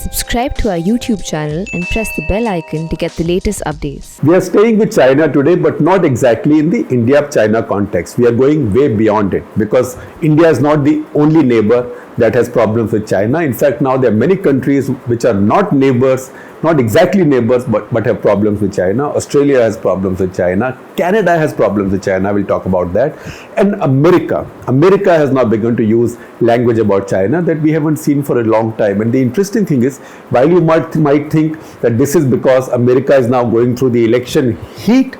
Subscribe to our YouTube channel and press the bell icon to get the latest updates. We are staying with China today, but not exactly in the India-China context. We are going way beyond it because India is not the only neighbor that has problems with China. In fact, now there are many countries which are not neighbors, not exactly neighbors, but have problems with China. Australia has problems with China. Canada has problems with China. We'll talk about that. And America has now begun to use language about China that we haven't seen for a long time. And the interesting thing is, while you might think that this is because America is now going through the election heat,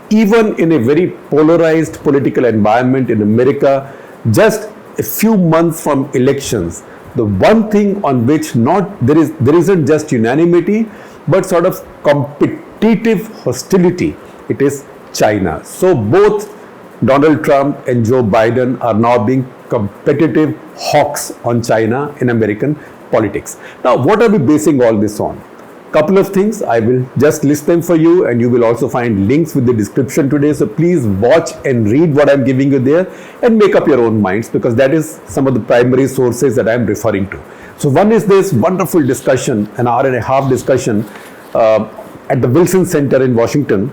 even in a very polarized political environment in America, just a few months from elections, the one thing on which there isn't just unanimity, but sort of competitive hostility, it is China. So both Donald Trump and Joe Biden are now being competitive hawks on China in American politics. Now, what are we basing all this on? Couple of things. I will just list them for you, and you will also find links with the description today. So please watch and read what I'm giving you there and make up your own minds, because that is some of the primary sources that I'm referring to. So one is this wonderful discussion, an hour-and-a-half discussion at the Wilson Center in Washington,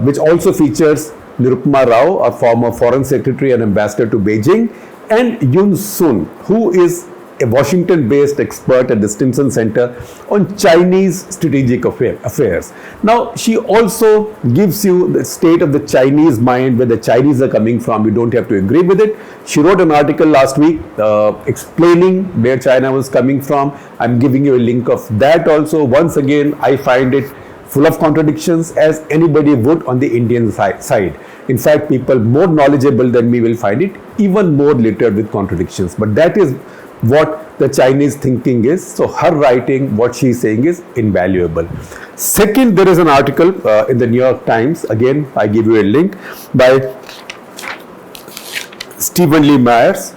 which also features Nirupama Rao, a former foreign secretary and ambassador to Beijing, and Yun Sun, who is a Washington-based expert at the Stimson Center on Chinese strategic affairs. Now, she also gives you the state of the Chinese mind, where the Chinese are coming from. You don't have to agree with it. She wrote an article last week explaining where China was coming from. I'm giving you a link of that also. Once again, I find it full of contradictions, as anybody would on the Indian side. In fact, people more knowledgeable than me will find it even more littered with contradictions. But that is what the Chinese thinking is. So her writing, what she's saying, is invaluable. Second, there is an article in the New York Times. Again, I give you a link by Stephen Lee Myers,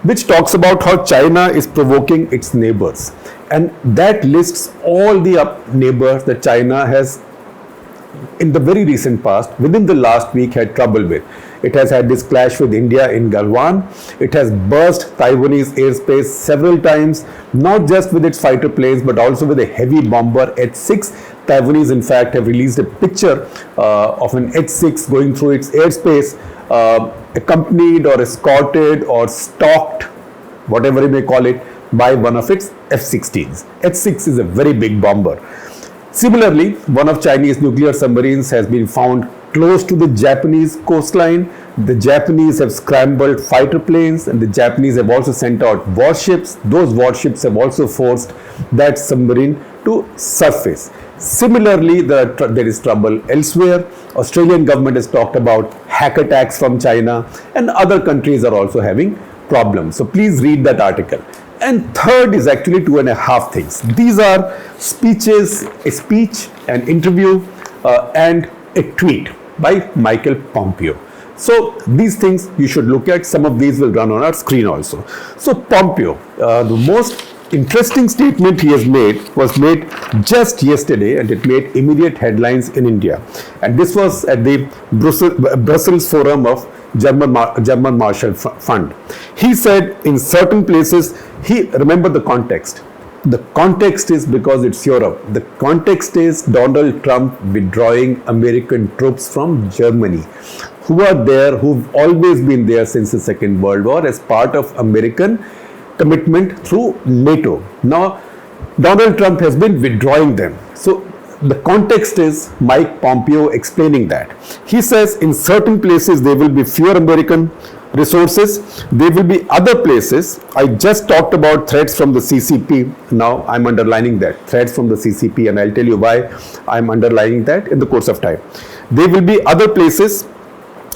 which talks about how China is provoking its neighbors. And that lists all the neighbors that China has, in the very recent past, within the last week, had trouble with. It has had this clash with India in Galwan. It has burst Taiwanese airspace several times, not just with its fighter planes, but also with a heavy bomber H-6. Taiwanese, in fact, have released a picture of an H-6 going through its airspace, accompanied or escorted or stalked, whatever you may call it, by one of its F-16s. H-6 is a very big bomber. Similarly, one of Chinese nuclear submarines has been found close to the Japanese coastline. The Japanese have scrambled fighter planes, and the Japanese have also sent out warships. Those warships have also forced that submarine to surface. Similarly, there is trouble elsewhere. Australian government has talked about hack attacks from China, and other countries are also having problems. So please read that article. And third is actually 2.5 things. These are speeches, a speech, an interview, and a tweet by Michael Pompeo. So these things you should look at. Some of these will run on our screen also. So Pompeo, the most interesting statement he has made was made just yesterday, and it made immediate headlines in India. And this was at the Brussels Forum of German Marshall Fund. He said in certain places, remember the context. The context is because it's Europe. The context is Donald Trump withdrawing American troops from Germany, who are there, who've always been there since the Second World War as part of American commitment through NATO. Now, Donald Trump has been withdrawing them. So the context is Mike Pompeo explaining that. He says in certain places there will be fewer American resources. There will be other places. I just talked about threats from the CCP. Now I'm underlining that. Threats from the CCP, and I'll tell you why I'm underlining that in the course of time. There will be other places.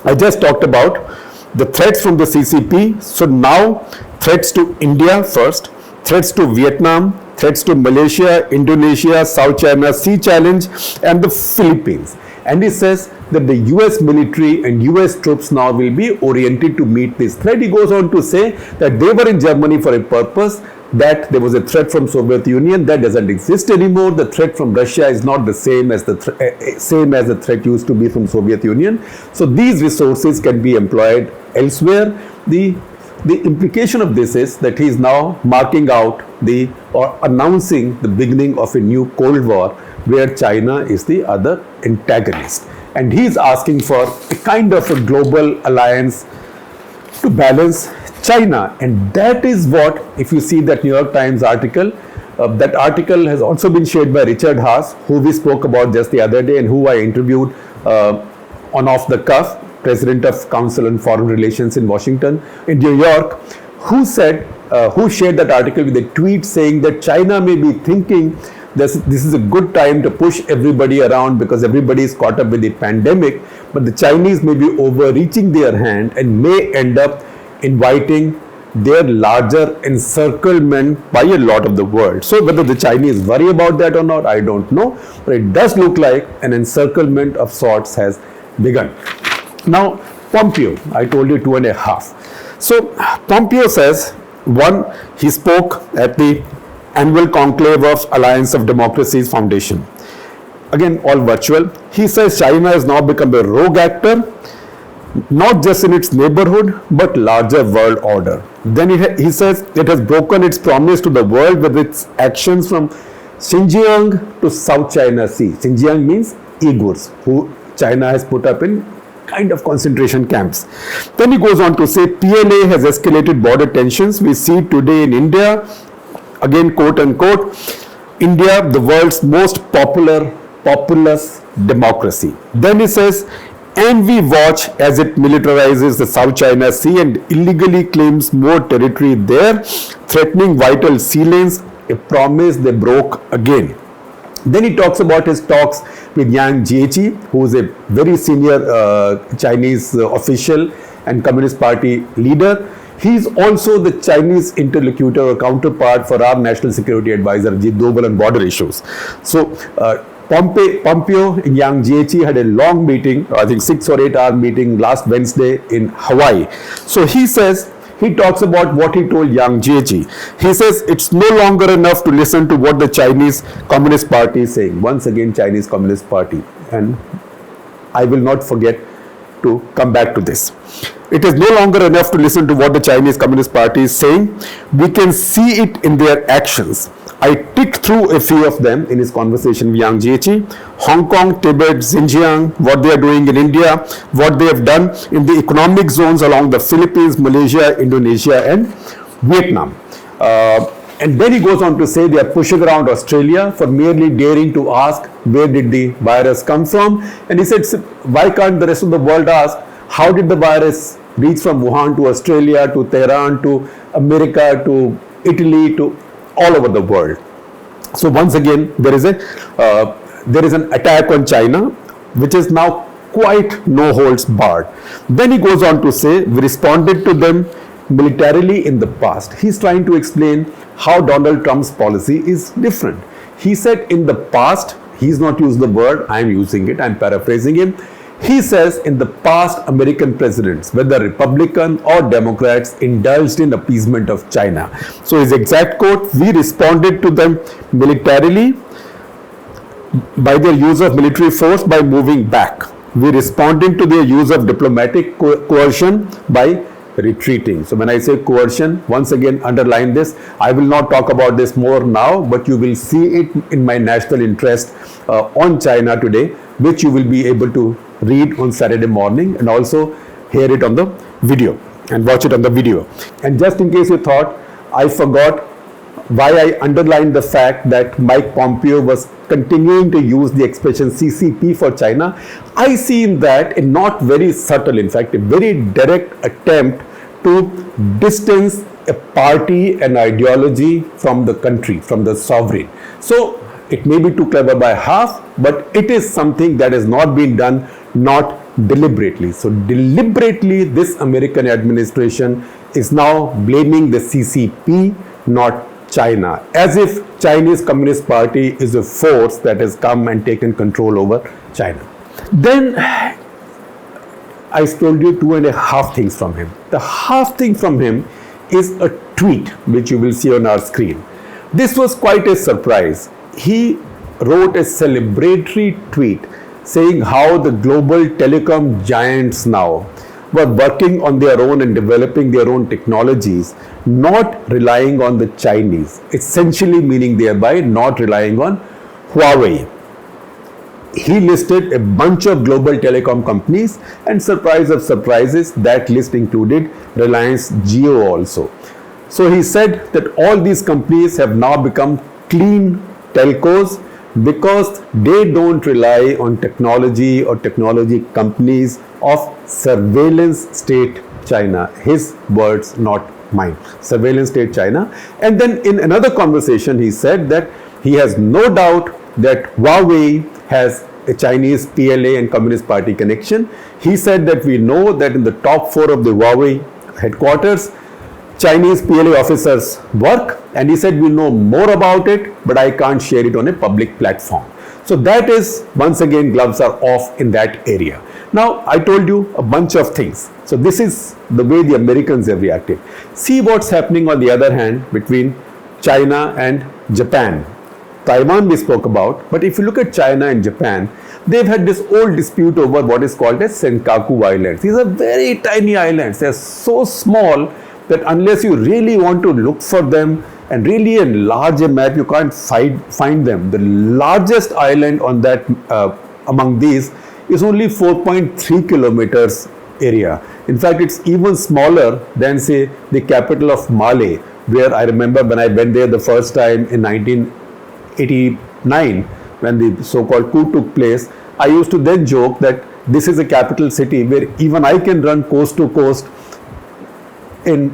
I just talked about the threats from the CCP. So now threats to India first, threats to Vietnam, threats to Malaysia, Indonesia, South China Sea Challenge, and the Philippines. And he says that the US military and US troops now will be oriented to meet this threat. He goes on to say that they were in Germany for a purpose, that there was a threat from Soviet Union that doesn't exist anymore. The threat from Russia is not the same as the threat used to be from Soviet Union. So these resources can be employed elsewhere. The the implication of this is that he is now marking out or announcing the beginning of a new Cold War where China is the other antagonist. And he is asking for a kind of a global alliance to balance China. And that is what, if you see that New York Times article, that article has also been shared by Richard Haas, who we spoke about just the other day and who I interviewed on Off the Cuff, President of Council on Foreign Relations in Washington, in New York, who said, who shared that article with a tweet saying that China may be thinking this is a good time to push everybody around because everybody is caught up with the pandemic, but the Chinese may be overreaching their hand and may end up inviting their larger encirclement by a lot of the world. So whether the Chinese worry about that or not, I don't know, but it does look like an encirclement of sorts has begun. Now, Pompeo, I told you 2.5. So Pompeo says, one, he spoke at the annual conclave of Alliance of Democracies Foundation. Again, all virtual. He says China has now become a rogue actor, not just in its neighborhood, but larger world order. Then he says it has broken its promise to the world with its actions from Xinjiang to South China Sea. Xinjiang means Uyghurs, who China has put up in kind of concentration camps. Then he goes on to say PLA has escalated border tensions. We see today in India, again quote unquote, India, the world's most populous democracy. Then he says, and we watch as it militarizes the South China Sea and illegally claims more territory there, threatening vital sea lanes, a promise they broke again. Then he talks about his talks with Yang Jiechi, who is a very senior Chinese official and Communist Party leader. He is also the Chinese interlocutor or counterpart for our National Security Advisor, Ajit Doval, on border issues. So, Pompeo and Yang Jiechi had a long meeting, I think 6 or 8 hour meeting last Wednesday in Hawaii. So he says, he talks about what he told Yang Jiechi. He says it's no longer enough to listen to what the Chinese Communist Party is saying. Once again, Chinese Communist Party. And I will not forget to come back to this. It is no longer enough to listen to what the Chinese Communist Party is saying. We can see it in their actions. I ticked through a few of them in his conversation with Yang Jiechi. Hong Kong, Tibet, Xinjiang, what they are doing in India, what they have done in the economic zones along the Philippines, Malaysia, Indonesia and Vietnam. And then he goes on to say they are pushing around Australia for merely daring to ask where did the virus come from. And he said, why can't the rest of the world ask how did the virus reach from Wuhan to Australia, to Tehran, to America, to Italy, to all over the world. So once again, there is an attack on China, which is now quite no holds barred. Then he goes on to say, we responded to them militarily in the past. He's trying to explain how Donald Trump's policy is different. He said in the past, he's not used the word, I'm using it, I'm paraphrasing him. He says in the past, American presidents, whether Republican or Democrats, indulged in appeasement of China. So his exact quote, we responded to them militarily by their use of military force by moving back. We responded to their use of diplomatic coercion by retreating. So when I say coercion, once again underline this, I will not talk about this more now, but you will see it in my national interest on China today, which you will be able to read on Saturday morning and also hear it on the video and watch it on the video. And just in case you thought I forgot why I underlined the fact that Mike Pompeo was continuing to use the expression CCP for China, I see in that a not very subtle, in fact, a very direct attempt to distance a party and ideology from the country, from the sovereign. So it may be too clever by half, but it is something that has not been done, not deliberately. So deliberately, this American administration is now blaming the CCP, not China, as if Chinese Communist Party is a force that has come and taken control over China. Then I told you 2.5 things from him. The half thing from him is a tweet which you will see on our screen. This was quite a surprise. He wrote a celebratory tweet saying how the global telecom giants now were working on their own and developing their own technologies, not relying on the Chinese, essentially meaning thereby not relying on Huawei. He listed a bunch of global telecom companies, and surprise of surprises, that list included Reliance Jio also. So he said that all these companies have now become clean telcos because they don't rely on technology or technology companies of surveillance state China. His words, not mine. Surveillance state China. And then in another conversation, he said that he has no doubt that Huawei has a Chinese PLA and Communist Party connection. He said that we know that in the top 4 of the Huawei headquarters, Chinese PLA officers work, and he said we know more about it, but I can't share it on a public platform. So that is, once again, gloves are off in that area. Now, I told you a bunch of things. So this is the way the Americans have reacted. See what's happening on the other hand between China and Japan. Taiwan we spoke about, but if you look at China and Japan, they've had this old dispute over what is called as Senkaku Islands. These are very tiny islands. They're so small that unless you really want to look for them and really enlarge a map, you can't find them. The largest island on that among these is only 4.3 kilometers area. In fact, it's even smaller than, say, the capital of Male, where I remember when I went there the first time in 1989, when the so-called coup took place, I used to then joke that this is a capital city where even I can run coast to coast in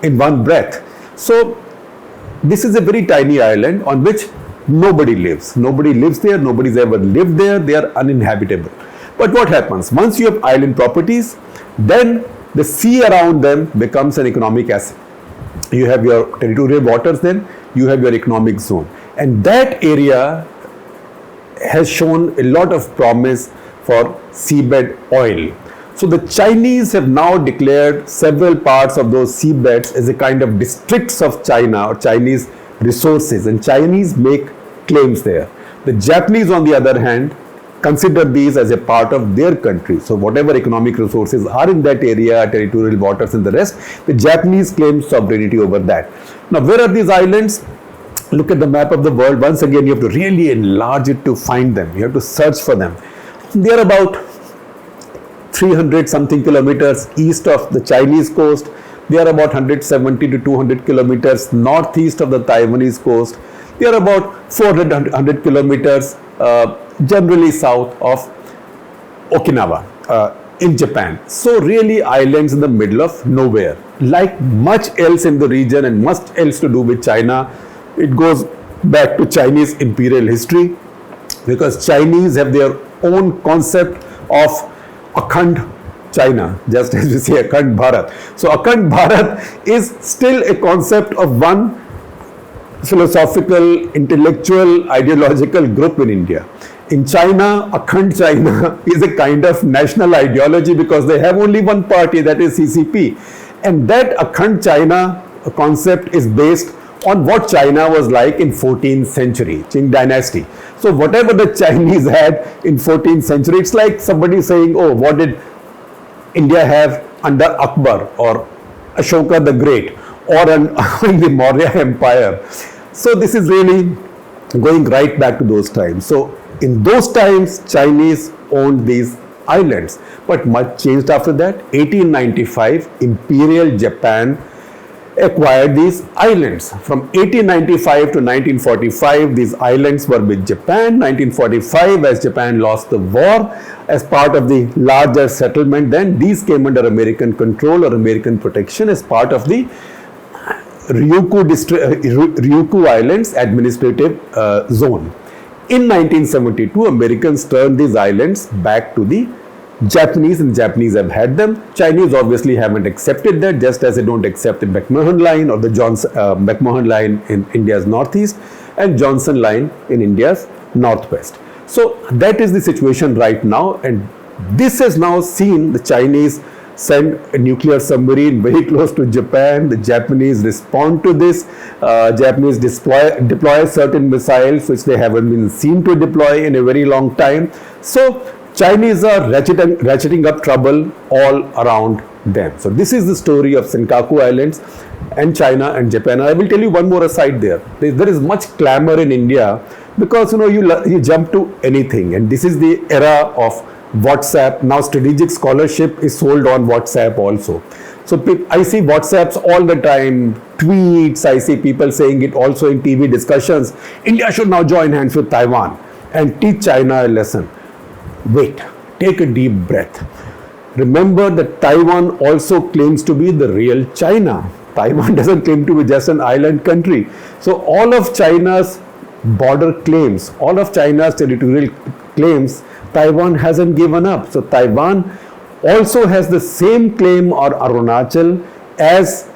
one breath. So this is a very tiny island on which nobody lives. Nobody lives there. Nobody's ever lived there. They are uninhabitable. But what happens? Once you have island properties, then the sea around them becomes an economic asset. You have your territorial waters, then you have your economic zone. And that area has shown a lot of promise for seabed oil. So the Chinese have now declared several parts of those seabeds as a kind of districts of China or Chinese resources, and Chinese make claims there. The Japanese, on the other hand, consider these as a part of their country. So whatever economic resources are in that area, territorial waters and the rest, the Japanese claim sovereignty over that. Now, where are these islands? Look at the map of the world. Once again, you have to really enlarge it to find them. You have to search for them. They are about 300 something kilometers east of the Chinese coast. They are about 170 to 200 kilometers northeast of the Taiwanese coast. They are about 400 kilometers generally south of Okinawa in Japan. So really islands in the middle of nowhere. Like much else in the region and much else to do with China, it goes back to Chinese imperial history, because Chinese have their own concept of Akhand China, just as we say Akhand Bharat. So Akhand Bharat is still a concept of one philosophical, intellectual, ideological group in India. In China, Akhand China is a kind of national ideology because they have only one party, that is CCP. And that Akhand China concept is based on what China was like in 14th century, Qing dynasty. So whatever the Chinese had in 14th century, it's like somebody saying, oh, what did India have under Akbar or Ashoka the Great or in the Maurya Empire. So this is really going right back to those times. So in those times, Chinese owned these islands, but much changed after that. 1895, Imperial Japan acquired these islands. From 1895 to 1945, these islands were with Japan. 1945, as Japan lost the war, as part of the larger settlement, then these came under American control or American protection as part of the Ryukyu Islands administrative zone. In 1972, Americans turned these islands back to the Japanese, and Japanese have had them. Chinese obviously haven't accepted that, just as they don't accept the McMahon Line or the McMahon Line in India's northeast and Johnson Line in India's northwest. So that is the situation right now, and this has now seen the Chinese send a nuclear submarine very close to Japan. The Japanese respond to this. Japanese deploy certain missiles which they haven't been seen to deploy in a very long time. So Chinese are ratcheting up trouble all around them. So this is the story of Senkaku Islands and China and Japan. I will tell you one more aside there. There is much clamor in India because you jump to anything, and this is the era of WhatsApp. Now strategic scholarship is sold on WhatsApp also. So I see WhatsApps all the time, tweets, I see people saying it also in TV discussions. India should now join hands with Taiwan and teach China a lesson. Wait, take a deep breath. Remember that Taiwan also claims to be the real China. Taiwan doesn't claim to be just an island country. So all of China's border claims, all of China's territorial claims, Taiwan hasn't given up. So Taiwan also has the same claim or Arunachal as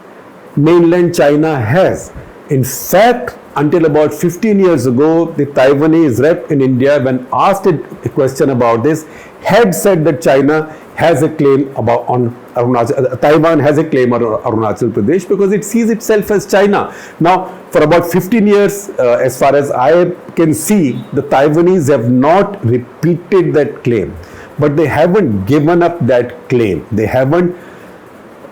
mainland China has. In fact, until about 15 years ago, the Taiwanese rep in India, when asked a question about this, had said that China has a claim on Arunachal, Taiwan has a claim on Arunachal Pradesh because it sees itself as China. Now, for about 15 years, as far as I can see, the Taiwanese have not repeated that claim, but they haven't given up that claim. They haven't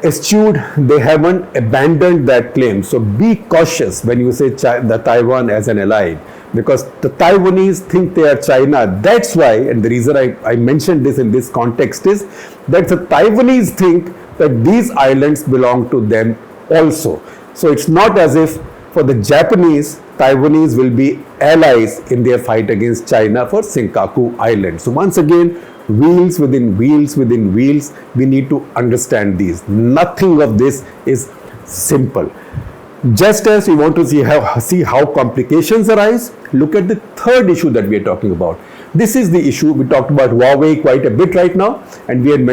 eschewed, they haven't abandoned that claim. So be cautious when you say the Taiwan as an ally, because the Taiwanese think they are China. That's why, and the reason I mentioned this in this context is that the Taiwanese think that these islands belong to them also. So it's not as if for the Japanese, Taiwanese will be allies in their fight against China for Senkaku Island. So once again, wheels within wheels within wheels, we need to understand these. Nothing of this is simple. Just as we want to see how complications arise, look at the third issue that we are talking about. This is the issue. We talked about Huawei quite a bit right now, and we had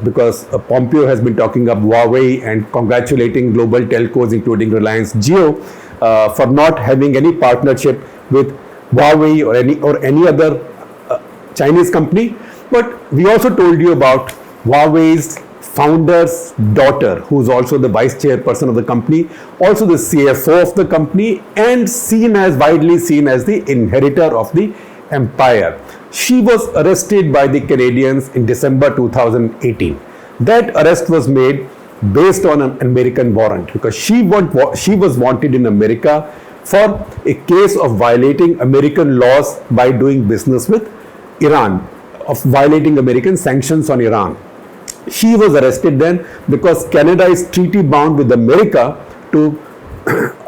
because Pompeo has been talking up Huawei and congratulating global telcos, including Reliance Jio, for not having any partnership with Huawei or any other Chinese company. But we also told you about Huawei's founder's daughter, who's also the vice chairperson of the company, also the CFO of the company, and widely seen as the inheritor of the empire. She was arrested by the Canadians in December 2018. That arrest was made based on an American warrant because she was wanted in America for a case of violating American laws by doing business with Iran, of violating American sanctions on Iran. She was arrested then because Canada is treaty bound with America to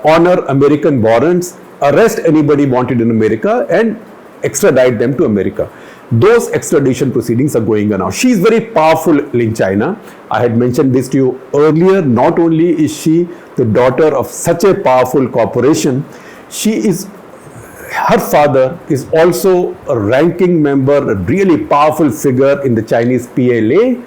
honor American warrants, arrest anybody wanted in America, and extradite them to America. Those extradition proceedings are going on now. She is very powerful in China. I had mentioned this to you earlier. Not only is she the daughter of such a powerful corporation, her father is also a ranking member, a really powerful figure in the Chinese PLA,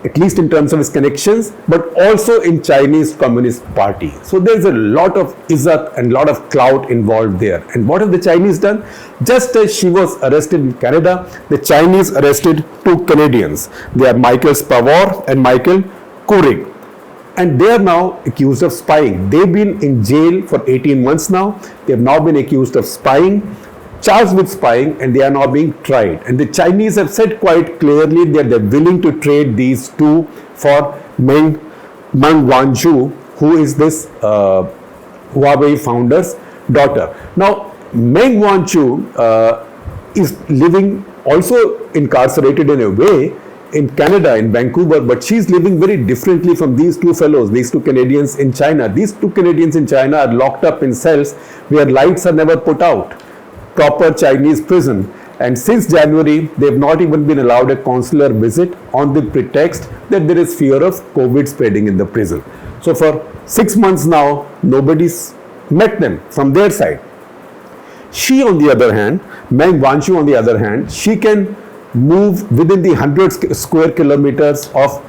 at least in terms of his connections, but also in Chinese Communist Party. So there's a lot of izzat and lot of clout involved there. And what have the Chinese done? Just as she was arrested in Canada, the Chinese arrested two Canadians. They are Michael Spavor and Michael Kourig. And they are now accused of spying. They've been in jail for 18 months now. They have now been accused of spying, charged with spying, and they are now being tried. And the Chinese have said quite clearly that they're willing to trade these two for Meng Wanzhou, who is this Huawei founder's daughter. Now, Meng Wanzhou is living also incarcerated in a way in Canada, in Vancouver, but she's living very differently from these two fellows, these two Canadians in China. These two Canadians in China are locked up in cells where lights are never put out. Proper Chinese prison. And since January, they've not even been allowed a consular visit on the pretext that there is fear of COVID spreading in the prison. So for 6 months now, nobody's met them from their side. She, on the other hand, Meng Wanzhou, on the other hand, she can move within the 100 square kilometers of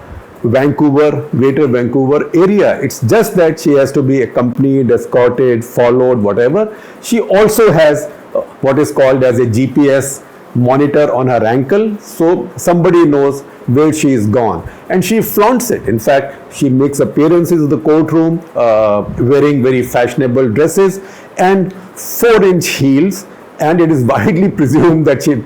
Vancouver, Greater Vancouver area. It's just that she has to be accompanied, escorted, followed, whatever. She also has what is called as a GPS monitor on her ankle, so somebody knows where she is gone. And she flaunts it. In fact, she makes appearances in the courtroom wearing very fashionable dresses and 4-inch heels, and it is widely presumed that she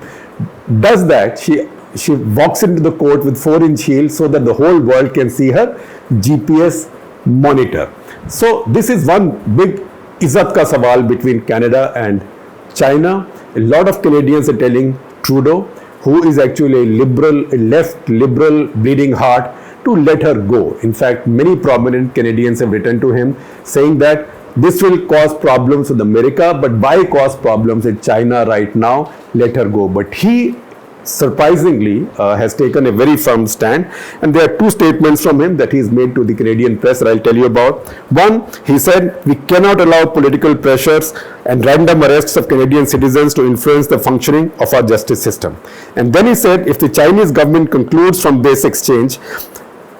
does that, she walks into the court with 4-inch heels so that the whole world can see her GPS monitor. So this is one big izzat ka sawal between Canada and China. A lot of Canadians are telling Trudeau, who is actually a liberal, a left liberal bleeding heart, to let her go. In fact, many prominent Canadians have written to him saying that this will cause problems with America, but why cause problems with China right now? Let her go. But he surprisingly has taken a very firm stand, and there are two statements from him that he's made to the Canadian press that I'll tell you about. One, he said, we cannot allow political pressures and random arrests of Canadian citizens to influence the functioning of our justice system. And then he said, if the Chinese government concludes from this exchange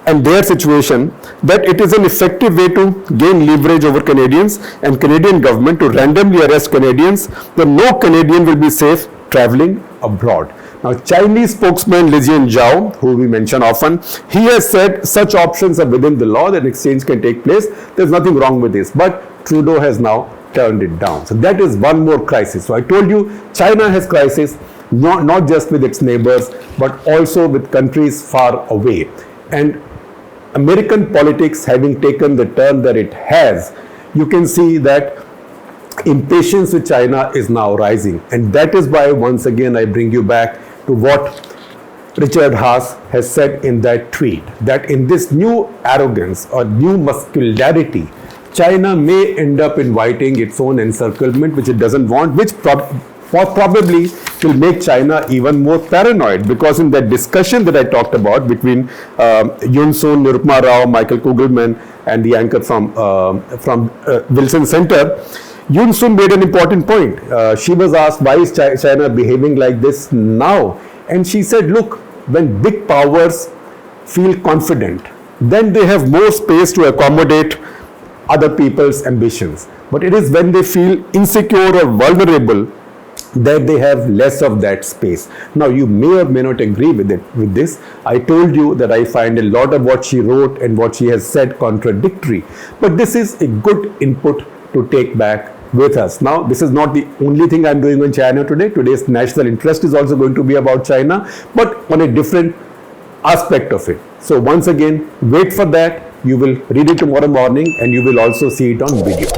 and their situation that it is an effective way to gain leverage over Canadians and Canadian government to randomly arrest Canadians, then no Canadian will be safe traveling abroad. Now, Chinese spokesman Lijian Zhao, who we mention often, he has said such options are within the law, that exchange can take place. There's nothing wrong with this. But Trudeau has now turned it down. So that is one more crisis. So I told you, China has crisis, not just with its neighbors, but also with countries far away. And American politics having taken the turn that it has, you can see that impatience with China is now rising. And that is why, once again, I bring you back to what Richard Haas has said in that tweet, that in this new arrogance or new muscularity, China may end up inviting its own encirclement, which it doesn't want, which probably will make China even more paranoid, because in that discussion that I talked about between Yun Sun, Nirupma Rao, Michael Kugelman, and the anchor from Wilson Center, Yun Sun made an important point. She was asked, why is China behaving like this now? And she said, look, when big powers feel confident, then they have more space to accommodate other people's ambitions. But it is when they feel insecure or vulnerable that they have less of that space. Now, you may or may not agree with this. I told you that I find a lot of what she wrote and what she has said contradictory. But this is a good input to take back with us. Now, this is not the only thing I'm doing on China today. Today's national interest is also going to be about China, but on a different aspect of it. So once again, wait for that. You will read it tomorrow morning and you will also see it on video.